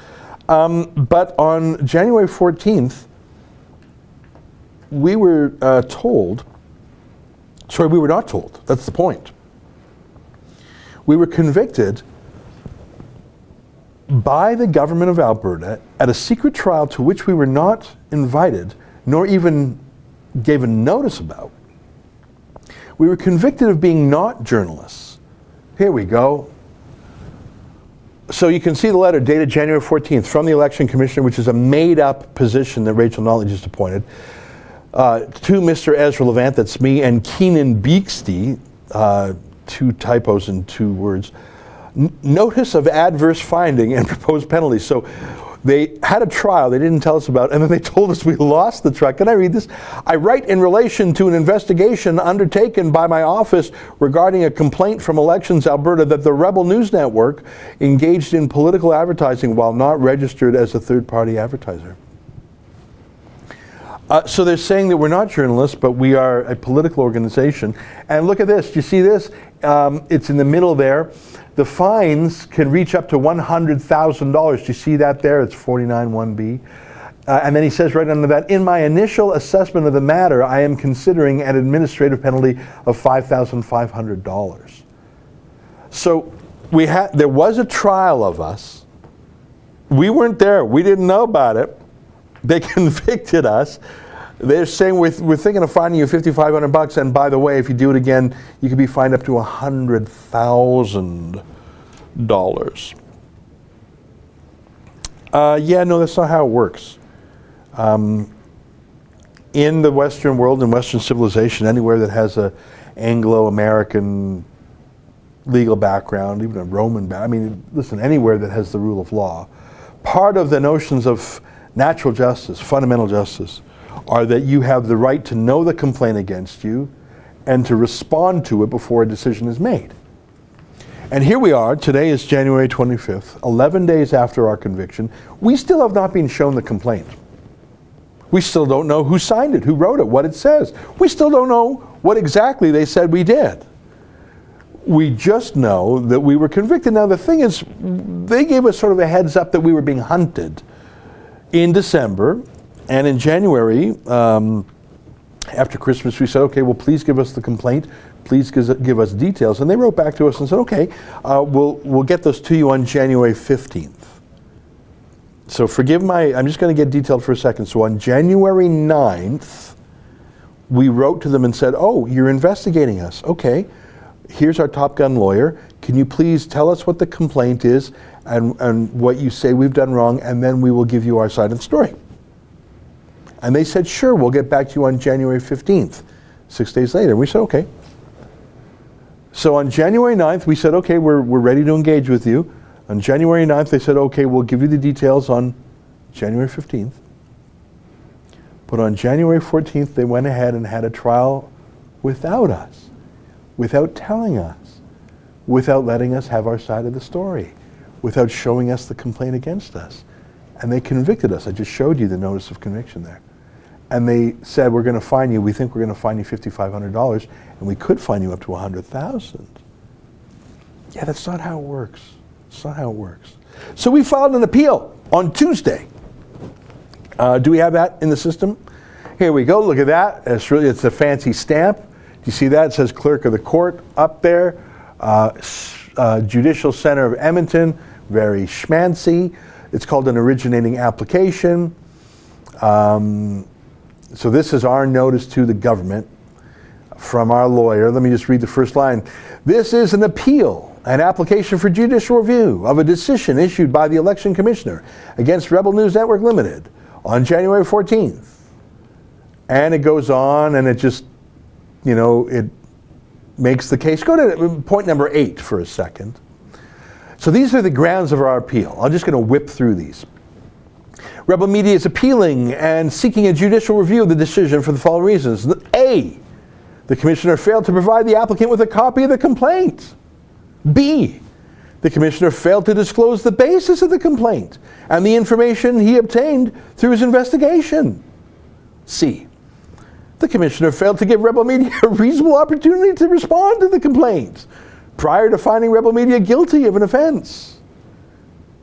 But on January 14th, we were told, sorry, we were not told. That's the point. We were convicted by the government of Alberta at a secret trial to which we were not invited, nor even given notice about. We were convicted of being not journalists. Here we go. So you can see the letter dated January 14th from the Election Commissioner, which is a made-up position that Rachel Notley just appointed, to Mr. EZRA Levant, that's me, and Keenan Beaksty, 2 typos in 2 words, notice of adverse finding and proposed penalties. So they had a trial they didn't tell us about, and then they told us we lost the trial. Can I read this? I write in relation to an investigation undertaken by my office regarding a complaint from Elections Alberta that the Rebel News Network engaged in political advertising while not registered as a third-party advertiser. So they're saying that we're not journalists, but we are a political organization. And look at this. Do you see this? It's in the middle there. The fines can reach up to $100,000. Do you see that there? It's 49(1)B. And then he says right under that, in my initial assessment of the matter, I am considering an administrative penalty of $5,500. So there was a trial of us. We weren't there. We didn't know about it. They convicted us. They're saying we're thinking of fining you $5,500, and by the way, if you do it again, you could be fined up to $100,000. Yeah, no, that's not how it works. In the Western world, in Western civilization, anywhere that has a Anglo-American legal background, even a Roman background, I mean, listen, anywhere that has the rule of law, part of the notions of natural justice, fundamental justice, are that you have the right to know the complaint against you and to respond to it before a decision is made. And here we are, today is January 25th, 11 days after our conviction. We still have not been shown the complaint. We still don't know who signed it, who wrote it, what it says. We still don't know what exactly they said we did. We just know that we were convicted. Now the thing is, they gave us sort of a heads up that we were being hunted in December, and in January, after Christmas, we said, okay, well, please give us the complaint. Please give us details. And they wrote back to us and said, okay, we'll get those to you on January 15th. So I'm just going to get detailed for a second. So on January 9th, we wrote to them and said, oh, you're investigating us. Okay, here's our Top Gun lawyer. Can you please tell us what the complaint is and what you say we've done wrong, and then we will give you our side of the story. And they said, sure, we'll get back to you on January 15th, 6 days later. We said, okay. So on January 9th, we said, okay, we're ready to engage with you. On January 9th, they said, okay, we'll give you the details on January 15th. But on January 14th, they went ahead and had a trial without us, without telling us, without letting us have our side of the story, without showing us the complaint against us. And they convicted us. I just showed you the notice of conviction there. and they said, we're going to fine you, we think we're going to fine you $5,500, and we could fine you up to $100,000. Yeah, that's not how it works. It's not how it works. So we filed an appeal on Tuesday. Do we have that in the system? Here we go, look at that. It's a fancy stamp. Do you see that? It says Clerk of the Court up there. Judicial Center of Edmonton, very schmancy. It's called an originating application. So this is our notice to the government from our lawyer. Let me just read the first line. This is an appeal, an application for judicial review of a decision issued by the Election Commissioner against Rebel News Network Limited on January 14th. And it goes on, and it just, it makes the case. Go to point number 8 for a second. So these are the grounds of our appeal. I'm just going to whip through these. Rebel Media is appealing and seeking a judicial review of the decision for the following reasons. A, the Commissioner failed to provide the applicant with a copy of the complaint. B, the Commissioner failed to disclose the basis of the complaint and the information he obtained through his investigation. C, the Commissioner failed to give Rebel Media a reasonable opportunity to respond to the complaint prior to finding Rebel Media guilty of an offense.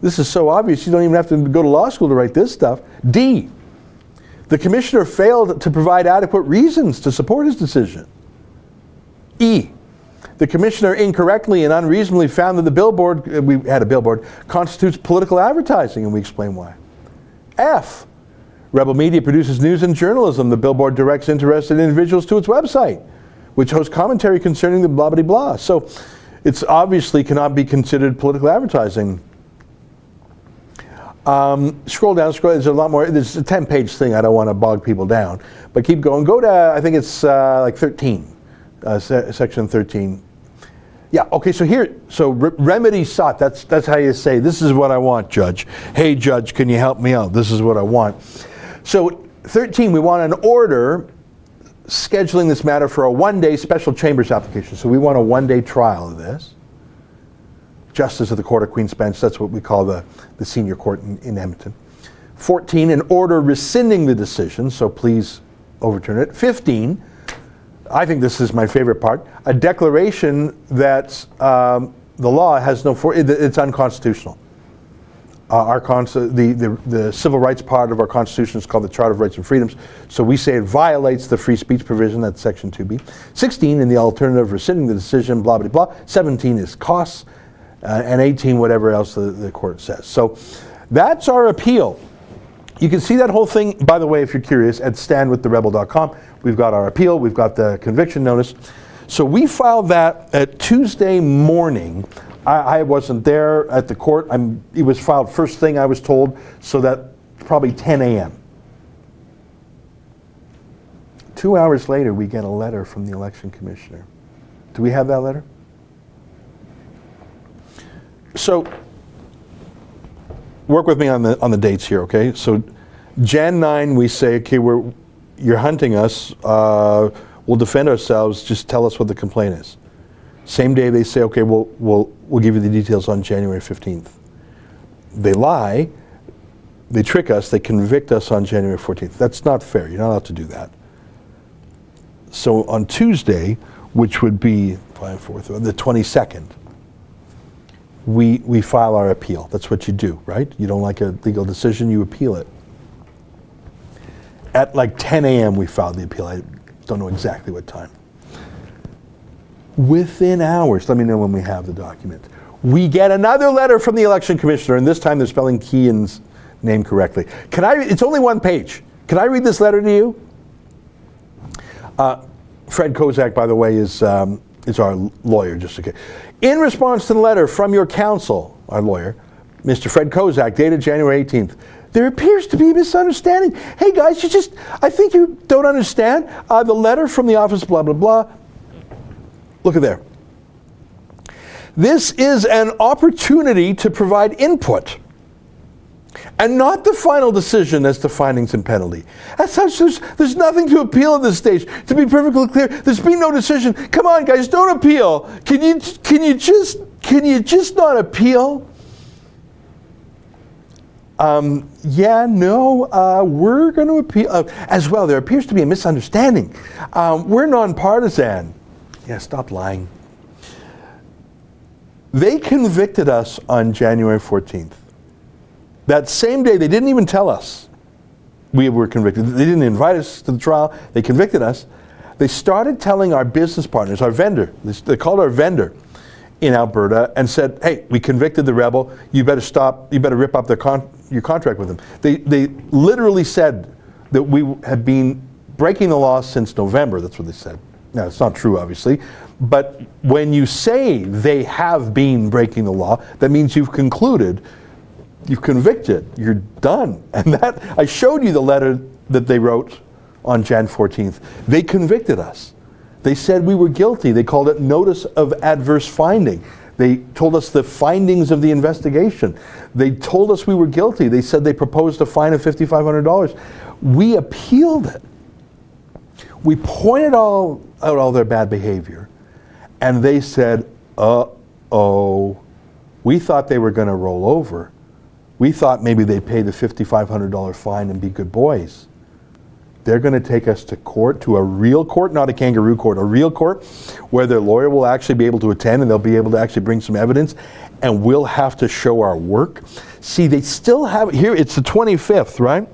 This is so obvious you don't even have to go to law school to write this stuff. D, the Commissioner failed to provide adequate reasons to support his decision. E, the Commissioner incorrectly and unreasonably found that the billboard, we had a billboard, constitutes political advertising, and we explain why. F, Rebel Media produces news and journalism. The billboard directs interested individuals to its website, which hosts commentary concerning the blah, blah, blah. So it's obviously cannot be considered political advertising. Scroll down, there's a lot more. There's a 10-page thing. I don't want to bog people down. But keep going. Go to, I think it's like 13, section 13. Yeah, okay, so remedy sought. That's how you say, this is what I want, Judge. Hey, Judge, can you help me out? This is what I want. So 13, we want an order scheduling this matter for a one-day special chambers application. So we want a one-day trial of this. Justice of the Court of Queen's Bench, that's what we call the senior court in Edmonton. 14, an order rescinding the decision, so please overturn it. 15, I think this is my favorite part, a declaration that the law has it's unconstitutional. The civil rights part of our Constitution is called the Charter of Rights and Freedoms, so we say it violates the free speech provision, that's section 2B. 16, in the alternative, rescinding the decision, blah, blah, blah. 17 is costs. And 18, whatever else the court says. So that's our appeal. You can see that whole thing, by the way, if you're curious, at standwiththerebel.com. We've got our appeal, we've got the conviction notice. So we filed that at Tuesday morning. I wasn't there at the court. It was filed first thing, I was told, so that probably 10 a.m. 2 hours later, we get a letter from the Election Commissioner. Do we have that letter? So, work with me on the dates here, okay? So, Jan 9, we say, okay, you're hunting us. We'll defend ourselves. Just tell us what the complaint is. Same day, they say, okay, we'll give you the details on January 15th. They lie. They trick us. They convict us on January 14th. That's not fair. You're not allowed to do that. So on Tuesday, which would be the 22nd. We file our appeal. That's what you do, right? You don't like a legal decision, you appeal it. At like 10 a.m. we filed the appeal. I don't know exactly what time. Within hours, let me know when we have the document, we get another letter from the Election Commissioner, and this time they're spelling Keehan's name correctly. It's only one page. Can I read this letter to you? Fred Kozak, by the way, is our lawyer, just okay. In response to the letter from your counsel, our lawyer, Mr. Fred Kozak, dated January 18th, there appears to be a misunderstanding. Hey guys, I think you don't understand. The letter from the office, blah, blah, blah. Look at there. This is an opportunity to provide input and not the final decision as to findings and penalty. As such, there's nothing to appeal at this stage. To be perfectly clear, there's been no decision. Come on, guys, don't appeal. Can you just not appeal? Yeah, no, we're going to appeal. As well, there appears to be a misunderstanding. We're nonpartisan. Yeah, stop lying. They convicted us on January 14th. That same day, they didn't even tell us we were convicted. They didn't invite us to the trial. They convicted us. They started telling our business partners, our vendor, they called our vendor in Alberta and said, hey, we convicted the rebel. You better stop. You better rip up your contract with him. They literally said that we had been breaking the law since November. That's what they said. Now, it's not true, obviously. But when you say they have been breaking the law, that means you've concluded, you've convicted, you're done. And that, I showed you the letter that they wrote on Jan 14th. They convicted us. They said we were guilty. They called it notice of adverse finding. They told us the findings of the investigation. They told us we were guilty. They said they proposed a fine of $5,500. We appealed it. We pointed out all their bad behavior. And they said, uh-oh, we thought they were going to roll over. We thought maybe they'd pay the $5,500 fine and be good boys. They're going to take us to court, to a real court, not a kangaroo court, a real court, where their lawyer will actually be able to attend and they'll be able to actually bring some evidence, and we'll have to show our work. See, they still have, here it's the 25th, right?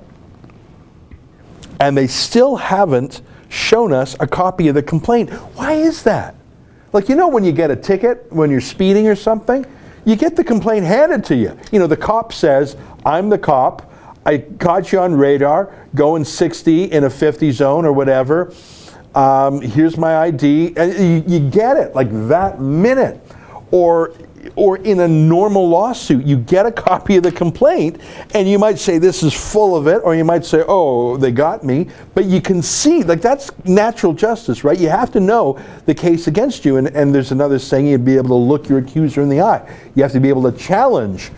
And they still haven't shown us a copy of the complaint. Why is that? Like, you know when you get a ticket, when you're speeding or something, you get the complaint handed to you. You know, the cop says, I'm the cop, I caught you on radar, going 60 in a 50 zone or whatever. Here's my ID. And you get it like that minute. Or in a normal lawsuit, you get a copy of the complaint and you might say this is full of it, or you might say, oh, they got me. But you can see, like, that's natural justice, right? You have to know the case against you. And there's another saying, you'd be able to look your accuser in the eye. You have to be able to challenge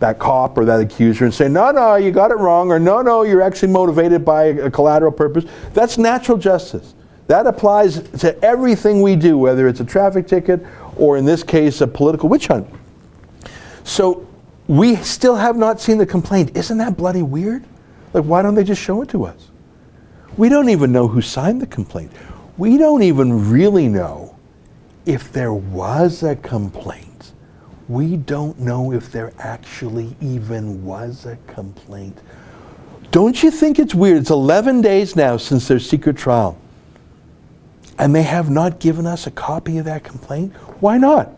that cop or that accuser and say, no, you got it wrong, or no, you're actually motivated by a collateral purpose. That's natural justice. That applies to everything we do, whether it's a traffic ticket or, in this case, a political witch hunt. So we still have not seen the complaint. Isn't that bloody weird? Like, why don't they just show it to us? We don't even know who signed the complaint. We don't even really know if there was a complaint. We don't know if there actually even was a complaint. Don't you think it's weird? It's 11 days now since their secret trial. And they have not given us a copy of that complaint? Why not?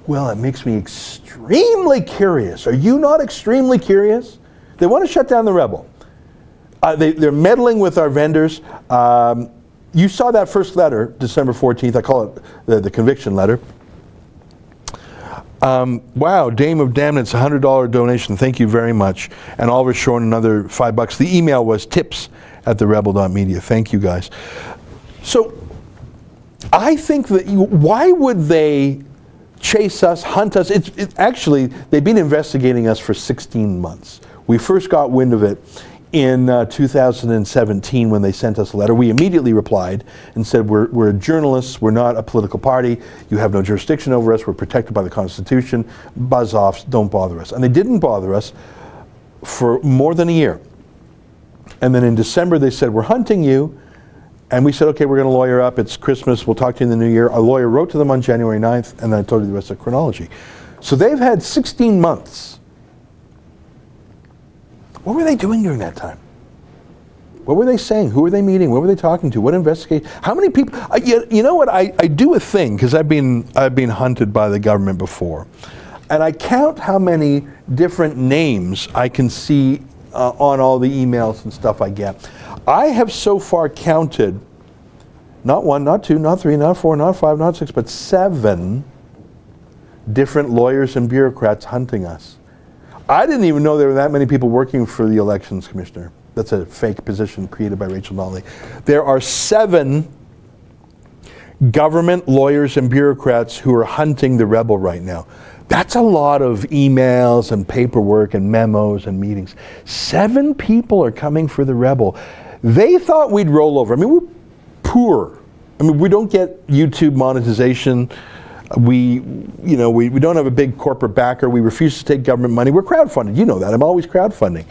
Well, it makes me extremely curious. Are you not extremely curious? They want to shut down the rebel. They're meddling with our vendors. You saw that first letter, December 14th. I call it the conviction letter. Wow, Dame of Damnance, $100 donation. Thank you very much. And Oliver Shorn, another $5. The email was tips@therebel.media. Thank you, guys. So I think that why would they chase us, hunt us? Actually, they've been investigating us for 16 months. We first got wind of it in 2017 when they sent us a letter. We immediately replied and said, we're journalists, we're not a political party, you have no jurisdiction over us, we're protected by the Constitution, buzz off, don't bother us. And they didn't bother us for more than a year. And then in December they said, we're hunting you. And we said, okay, we're going to lawyer up, it's Christmas, we'll talk to you in the new year. A lawyer wrote to them on January 9th, and then I told you the rest of the chronology. So they've had 16 months. What were they doing during that time? What were they saying? Who were they meeting? What were they talking to? What investigate? How many people? You know what? I do a thing, because I've been hunted by the government before, and I count how many different names I can see on all the emails and stuff I get. I have so far counted not 1, not 2, not 3, not 4, not 5, not 6, but 7 different lawyers and bureaucrats hunting us. I didn't even know there were that many people working for the Elections Commissioner. That's a fake position created by Rachel Notley. There are 7 government lawyers and bureaucrats who are hunting the rebel right now. That's a lot of emails and paperwork and memos and meetings. 7 people are coming for the rebel. They thought we'd roll over. I mean, we're poor. I mean, we don't get YouTube monetization. We don't have a big corporate backer. We refuse to take government money. We're crowdfunded. You know that. I'm always crowdfunding.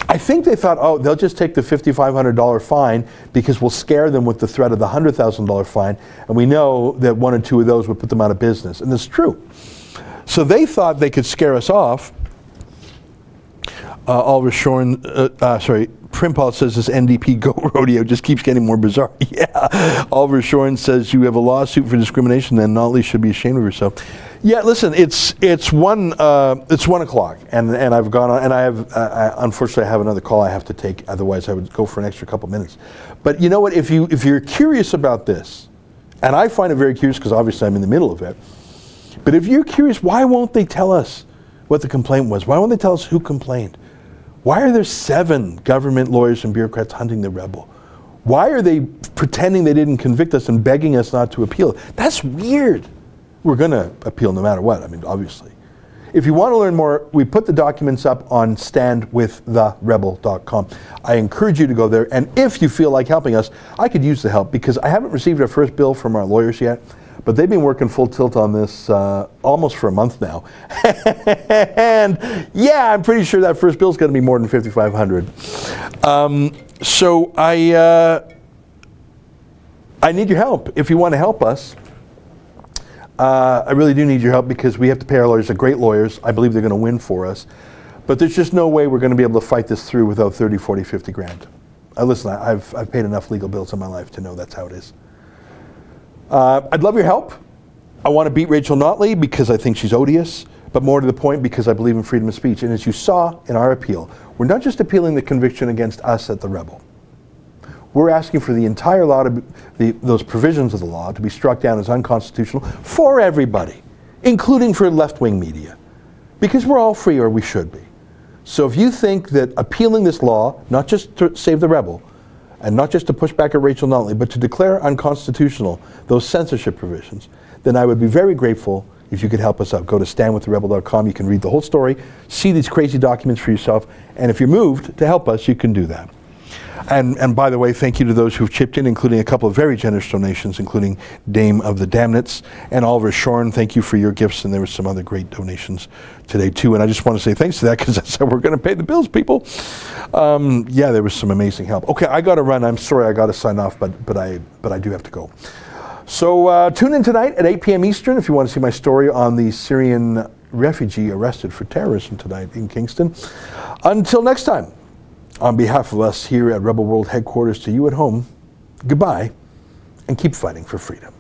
I think they thought, oh, they'll just take the $5,500 fine because we'll scare them with the threat of the $100,000 fine, and we know that 1 or 2 of those would put them out of business, and it's true. So they thought they could scare us off. Oliver Shorn, Primpal says this NDP goat rodeo just keeps getting more bizarre. Yeah. Oliver Shorn says you have a lawsuit for discrimination, then Notley should be ashamed of herself. Yeah, listen, it's 1 o'clock, and I've gone on, and unfortunately I have another call I have to take. Otherwise, I would go for an extra couple minutes. But you know what? If you're curious about this, and I find it very curious because obviously I'm in the middle of it. But if you're curious, why won't they tell us what the complaint was? Why won't they tell us who complained? Why are there 7 government lawyers and bureaucrats hunting the rebel? Why are they pretending they didn't convict us and begging us not to appeal? That's weird. We're going to appeal no matter what, I mean, obviously. If you want to learn more, we put the documents up on standwiththerebel.com. I encourage you to go there, and if you feel like helping us, I could use the help because I haven't received our first bill from our lawyers yet, but they've been working full tilt on this almost for a month now. And yeah, I'm pretty sure that first bill is going to be more than $5,500. So I need your help. If you want to help us, I really do need your help because we have to pay our lawyers. They're great lawyers. I believe they're going to win for us. But there's just no way we're going to be able to fight this through without 30, 40, 50 grand. Listen, I've paid enough legal bills in my life to know that's how it is. I'd love your help. I want to beat Rachel Notley because I think she's odious, but more to the point because I believe in freedom of speech. And as you saw in our appeal, we're not just appealing the conviction against us at the Rebel. We're asking for the entire law, those provisions of the law, to be struck down as unconstitutional for everybody, including for left-wing media, because we're all free, or we should be. So if you think that appealing this law, not just to save the Rebel, and not just to push back at Rachel Notley, but to declare unconstitutional those censorship provisions, then I would be very grateful if you could help us out. Go to standwiththerebel.com. You can read the whole story, see these crazy documents for yourself, and if you're moved to help us, you can do that. And by the way, thank you to those who've chipped in, including a couple of very generous donations, including Dame of the Damnits and Oliver Shorn. Thank you for your gifts, and there were some other great donations today too. And I just want to say thanks to that because that's how we're going to pay the bills, people. Yeah, there was some amazing help. Okay, I got to run. I'm sorry, I got to sign off, but I do have to go. So tune in tonight at 8 p.m. Eastern if you want to see my story on the Syrian refugee arrested for terrorism tonight in Kingston. Until next time. On behalf of us here at Rebel World Headquarters to you at home, goodbye, and keep fighting for freedom.